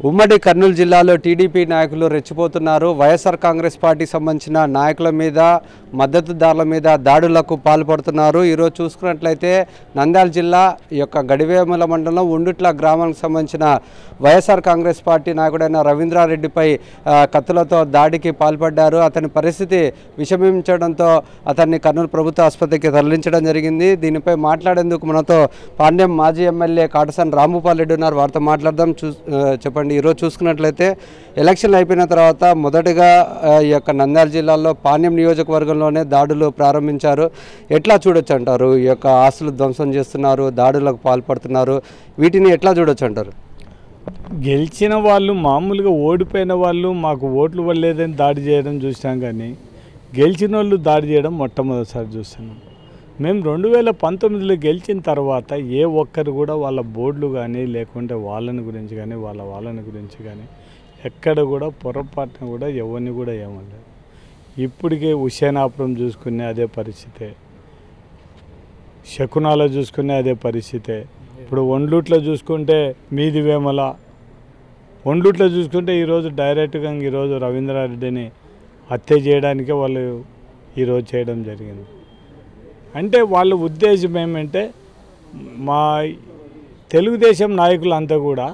ఉమ్మడి కర్నూలు జిల్లాలో టీడీపీ నాయకులు రెచ్చిపోతున్నారు. వైఎస్ఆర్ కాంగ్రెస్ పార్టీ సంబంధించిన నాయకుల మీద, మద్దతుదారుల మీద దాడులకు పాల్పడుతున్నారు. ఈరోజు చూసుకున్నట్లయితే నంద్యాల జిల్లా యొక్క గడివేముల మండలం ఉండుట్ల గ్రామానికి సంబంధించిన వైఎస్ఆర్ కాంగ్రెస్ పార్టీ నాయకుడైన రవీంద్రారెడ్డిపై కత్తులతో దాడికి పాల్పడ్డారు. అతని పరిస్థితి విషమించడంతో అతన్ని కర్నూలు ప్రభుత్వ ఆసుపత్రికి తరలించడం జరిగింది. దీనిపై మాట్లాడేందుకు మనతో పాండ్యం మాజీ ఎమ్మెల్యే కాటసాని రాంభూపాల్ రెడ్డి ఉన్నారు. వారితో మాట్లాడదాం. చెప్పండి, ఈరోజు చూసుకున్నట్లయితే ఎలక్షన్లు అయిపోయిన తర్వాత మొదటగా ఈ యొక్క నంద్యాల జిల్లాలో పాణ్యం నియోజకవర్గంలోనే దాడులు ప్రారంభించారు. ఎట్లా చూడొచ్చు అంటారు? ఈ యొక్క ఆస్తులు ధ్వంసం చేస్తున్నారు, దాడులకు పాల్పడుతున్నారు, వీటిని ఎట్లా చూడొచ్చు అంటారు? గెలిచిన వాళ్ళు మామూలుగా ఓడిపోయిన వాళ్ళు మాకు ఓట్లు వల్లేదని దాడి చేయడం చూసాం, కానీ గెలిచిన వాళ్ళు దాడి చేయడం మొట్టమొదటిసారి చూస్తున్నాం. మేము 2019లో గెలిచిన తర్వాత ఏ ఒక్కరు కూడా వాళ్ళ బోర్డులు కానీ లేకుంటే వాళ్ళని గురించి కానీ వాళ్ళని గురించి కానీ ఎక్కడ కూడా పొరపాటున కూడా ఎవరిని కూడా ఏమలేదు. ఇప్పటికే హుసేనాపురం చూసుకునే అదే పరిస్థితే, శకునాలో చూసుకునే అదే పరిస్థితే. ఇప్పుడు ఒండ్లూట్లో చూసుకుంటే మీది వేమల, ఒండ్లూట్లో చూసుకుంటే ఈరోజు డైరెక్ట్గా ఈరోజు రవీంద్రారెడ్డిని హత్య చేయడానికే వాళ్ళు ఈరోజు చేయడం జరిగింది. అంటే వాళ్ళ ఉద్దేశం ఏమంటే, మా తెలుగుదేశం నాయకులంతా కూడా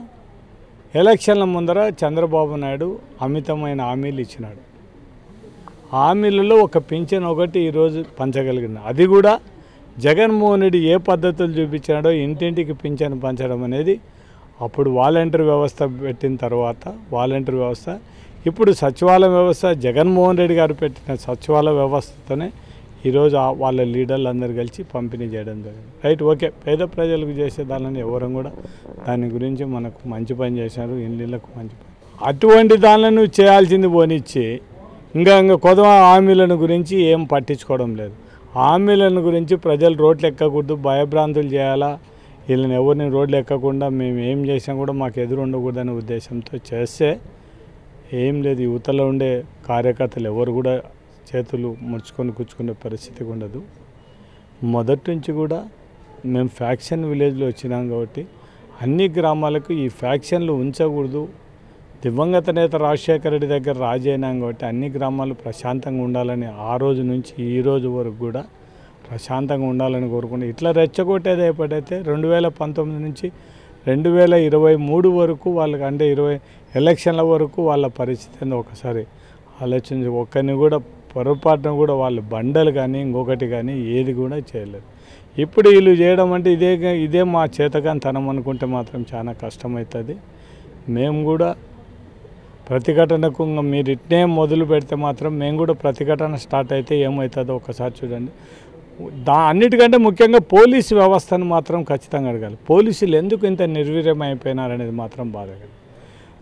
ఎలక్షన్ల ముందర చంద్రబాబు నాయుడు అమితమైన హామీలు ఇచ్చినాడు. హామీలలో ఒక పింఛన్ ఒకటి ఈరోజు పంచగలిగింది. అది కూడా జగన్మోహన్ రెడ్డి ఏ పద్ధతులు చూపించాడో ఇంటింటికి పింఛన్ పంచడం అనేది అప్పుడు వాలంటీర్ వ్యవస్థ పెట్టిన తర్వాత వాలంటీర్ వ్యవస్థ, ఇప్పుడు సచివాలయ వ్యవస్థ, జగన్మోహన్ రెడ్డి గారు పెట్టిన సచివాలయ వ్యవస్థతోనే ఈరోజు వాళ్ళ లీడర్లు అందరు కలిసి పంపిణీ చేయడం జరిగింది. Right, okay. పేద ప్రజలకు చేసే దానిని ఎవరు కూడా దాని గురించి మనకు మంచి పని చేశారు, ఇళ్ళకు మంచి పని. అటువంటి దానిలను చేయాల్సింది పోనిచ్చి ఇంకా కొత్త హామీలను గురించి ఏం పట్టించుకోవడం లేదు. హామీలను గురించి ప్రజలు రోడ్లు ఎక్కకూడదు, భయభ్రాంతులు చేయాలా, వీళ్ళని ఎవరిని రోడ్లు ఎక్కకుండా మేము ఏం చేసినా కూడా మాకు ఎదురు ఉండకూడదనే ఉద్దేశంతో చేస్తే ఏం లేదు. యువతలో ఉండే కార్యకర్తలు ఎవరు కూడా చేతులు ముడుచుకొని కూర్చుకునే పరిస్థితి ఉండదు. మొదటి నుంచి కూడా మేము ఫ్యాక్షన్ విలేజ్లో వచ్చినాం కాబట్టి అన్ని గ్రామాలకు ఈ ఫ్యాక్షన్లు ఉంచకూడదు. దివంగత నేత రాజశేఖర రెడ్డి దగ్గర రాజైనాం కాబట్టి అన్ని గ్రామాలు ప్రశాంతంగా ఉండాలని ఆ రోజు నుంచి ఈ రోజు వరకు కూడా ప్రశాంతంగా ఉండాలని కోరుకుంటే ఇట్లా రెచ్చగొట్టేది ఎప్పుడైతే 2019 నుంచి 2023 వరకు వాళ్ళకి, అంటే 20 ఎలక్షన్ల వరకు వాళ్ళ పరిస్థితిని ఒకసారి ఆలోచించి ఒక్కరిని కూడా పొరపాటున కూడా వాళ్ళు బండలు కానీ ఇంకొకటి కానీ ఏది కూడా చేయలేదు. ఇప్పుడు వీళ్ళు చేయడం అంటే ఇదే మా చేతకానితనం అనుకుంటే మాత్రం చాలా కష్టమవుతుంది. మేము కూడా ప్రతిఘటనకు మీరు ఇట్నే మొదలు పెడితే మాత్రం మేము కూడా ప్రతిఘటన స్టార్ట్ అయితే ఏమవుతుందో ఒకసారి చూడండి. అన్నిటికంటే ముఖ్యంగా పోలీసు వ్యవస్థను మాత్రం ఖచ్చితంగా అడగాలి. పోలీసులు ఎందుకు ఇంత నిర్వీర్యం అయిపోయినారనేది మాత్రం బాధగా.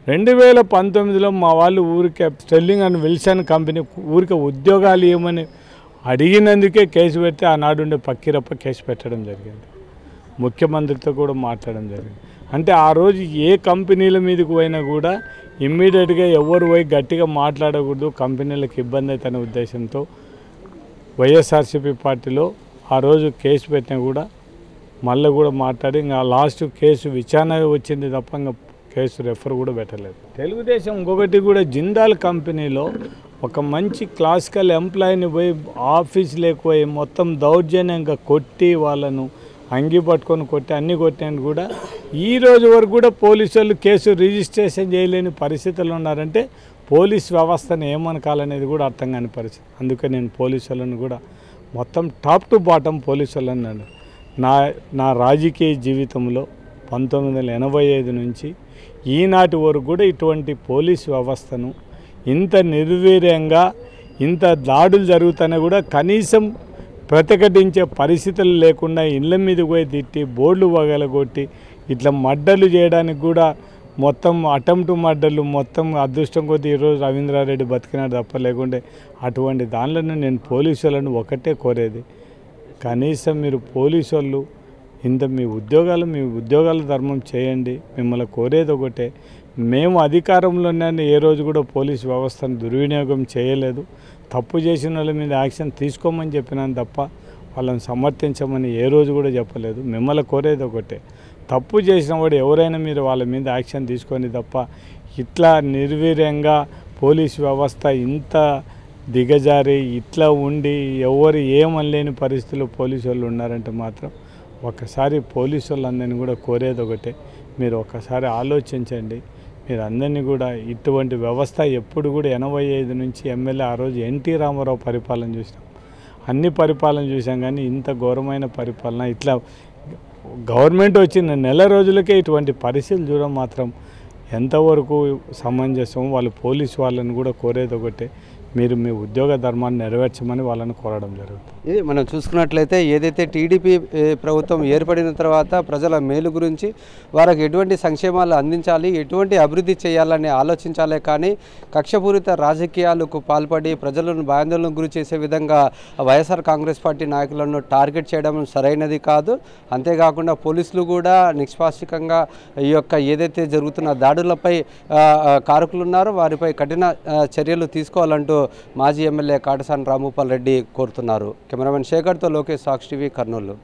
2019లో మా వాళ్ళు ఊరికే స్టెర్లింగ్ అండ్ విల్సన్ కంపెనీ ఊరికే ఉద్యోగాలు ఇవ్వమని అడిగినందుకే కేసు పెడితే ఆనాడుండే పక్కీరప్ప కేసు పెట్టడం జరిగింది. ముఖ్యమంత్రితో కూడా మాట్లాడడం జరిగింది. అంటే ఆ రోజు ఏ కంపెనీల మీదకి పోయినా కూడా ఇమ్మీడియట్గా ఎవరు పోయి గట్టిగా మాట్లాడకూడదు, కంపెనీలకు ఇబ్బంది అవుతున్న ఉద్దేశంతో వైఎస్ఆర్సీపీ పార్టీలో ఆ రోజు కేసు పెట్టినా కూడా మళ్ళీ కూడా మాట్లాడి ఇంకా లాస్ట్ కేసు విచారణ వచ్చింది తప్ప ఇంకా కేసు రెఫర్ కూడా పెట్టలేదు. తెలుగుదేశం ఇంకొకటి కూడా జిందాల్ కంపెనీలో ఒక మంచి క్లాసికల్ ఎంప్లాయీని పోయి ఆఫీస్ లేకపోయి మొత్తం దౌర్జన్యంగా కొట్టి వాళ్ళను అంగి పట్టుకొని కొట్టి అన్నీ కొట్టాను కూడా ఈ రోజు వరకు కూడా పోలీసు వాళ్ళు కేసు రిజిస్ట్రేషన్ చేయలేని పరిస్థితులు ఉన్నారంటే పోలీస్ వ్యవస్థను ఏమనకాలనేది కూడా అర్థం కాని పరిస్థితి. అందుకే నేను పోలీసు వాళ్ళని కూడా మొత్తం టాప్ టు బాటం పోలీసు వాళ్ళని నా రాజకీయ జీవితంలో 1985 నుంచి ఈనాటి వరకు కూడా ఇటువంటి పోలీసు వ్యవస్థను ఇంత నిర్వీర్యంగా ఇంత దాడులు జరుగుతున్నా కూడా కనీసం ప్రతిఘటించే పరిస్థితులు లేకుండా ఇళ్ళ మీద పోయి తిట్టి బోర్డులు వగలగొట్టి ఇట్లా మర్డర్లు చేయడానికి కూడా మొత్తం అటెంప్ట్ మర్డర్లు మొత్తం అదృష్టం కొద్దీ ఈరోజు రవీంద్రారెడ్డి బతికినాడు తప్ప, లేకుంటే అటువంటి దానిలో నేను పోలీసు వాళ్ళని ఒకటే కోరేది, కనీసం మీరు పోలీసు వాళ్ళు ఇంత మీ ఉద్యోగాల ధర్మం చేయండి. మిమ్మల్ని కోరేది ఒకటే, మేము అధికారంలోనే ఏ రోజు కూడా పోలీసు వ్యవస్థను దుర్వినియోగం చేయలేదు. తప్పు చేసిన వాళ్ళ మీద యాక్షన్ తీసుకోమని చెప్పినాను తప్ప వాళ్ళని సమర్థించమని ఏ రోజు కూడా చెప్పలేదు. మిమ్మల్ని కోరేది ఒకటే, తప్పు చేసిన వాడు ఎవరైనా మీరు వాళ్ళ మీద యాక్షన్ తీసుకొని తప్ప ఇట్లా నిర్వీర్యంగా పోలీస్ వ్యవస్థ ఇంత దిగజారి ఇట్లా ఉండి ఎవరు ఏమనలేని పరిస్థితుల్లో పోలీసు వాళ్ళు ఉన్నారంటే మాత్రం ఒక్కసారి పోలీసు వాళ్ళందరినీ కూడా కోరేది ఒకటే, మీరు ఒక్కసారి ఆలోచించండి. మీరు అందరినీ కూడా ఇటువంటి వ్యవస్థ ఎప్పుడు కూడా 85 నుంచి ఎమ్మెల్యే ఆ రోజు ఎన్టీ రామారావు పరిపాలన చూసినాం, అన్ని పరిపాలన చూసాం, కానీ ఇంత ఘోరమైన పరిపాలన ఇట్లా గవర్నమెంట్ వచ్చిన నెల రోజులకే ఇటువంటి పరిస్థితులు చూడడం మాత్రం ఎంతవరకు సమంజసం. వాళ్ళు పోలీసు వాళ్ళని కూడా కోరేది ఒకటే, మీరు మీ ఉద్యోగ ధర్మాన్ని నెరవేర్చమని వాళ్ళని కోరడం జరుగుతుంది. ఇది మనం చూసుకున్నట్లయితే ఏదైతే టీడీపీ ప్రభుత్వం ఏర్పడిన తర్వాత ప్రజల మేలు గురించి వారికి ఎటువంటి సంక్షేమాలు అందించాలి, ఎటువంటి అభివృద్ధి చేయాలని ఆలోచించాలే కానీ కక్షపూరిత రాజకీయాలకు పాల్పడి ప్రజలను భయాందోళనకు గురి చేసే విధంగా వైఎస్ఆర్ కాంగ్రెస్ పార్టీ నాయకులను టార్గెట్ చేయడం సరైనది కాదు. అంతేకాకుండా పోలీసులు కూడా నిష్పాక్షికంగా ఈ యొక్క ఏదైతే జరుగుతున్న దాడులపై కారకులు ఉన్నారో వారిపై కఠిన చర్యలు తీసుకోవాలంటూ మాజీ ఎమ్మెల్యే కాటసాని రాంభూపాల్ రెడ్డి కోరుతున్నారు. కెమెరామెన్ శేఖర్తో లోకేష్, సాక్షి టీవీ, కర్నూలు.